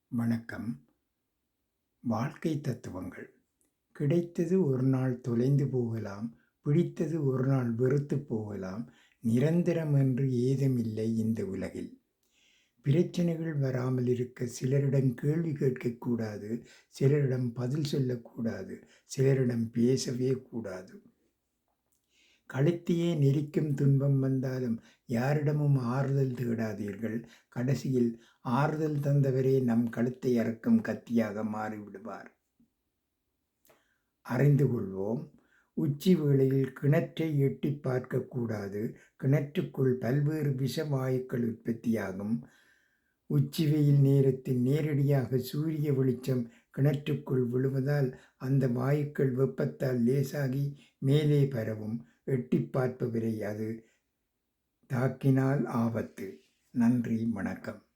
வணக்கம். வாழ்க்கை தத்துவங்கள். கிடைத்தது ஒரு நாள் தொலைந்து போகலாம், பிடித்தது ஒரு நாள் வெறுத்துப் போகலாம், நிரந்தரம் என்று ஏதுமில்லை இந்த உலகில். பிரச்சனைகள் வராமல் இருக்க சிலரிடம் கேள்வி கேட்கக்கூடாது, சிலரிடம் பதில் சொல்லக்கூடாது, சிலரிடம் பேசவே கூடாது. கழுத்தையே நெரிக்கும் துன்பம் வந்தாலும் யாரிடமும் ஆறுதல் தேடாதீர்கள். கடைசியில் ஆறுதல் தந்தவரே நம் கழுத்தை அறுக்கும் கத்தியாக மாறிவிடுவார். அறிந்து கொள்வோம். உச்சி வேளையில் கிணற்றை எட்டி பார்க்கக்கூடாது. கிணற்றுக்குள் பல்வேறு விஷ வாயுக்கள் உற்பத்தியாகும். உச்சி வெயில் நேரத்தில் நேரடியாக சூரிய வெளிச்சம் கிணற்றுக்குள் விழுவதால் அந்த வாயுக்கள் வெப்பத்தால் லேசாகி மேலே பரவும். எட்டி பார்ப்பவரை அது தாக்கினால் ஆபத்து. நன்றி, வணக்கம்.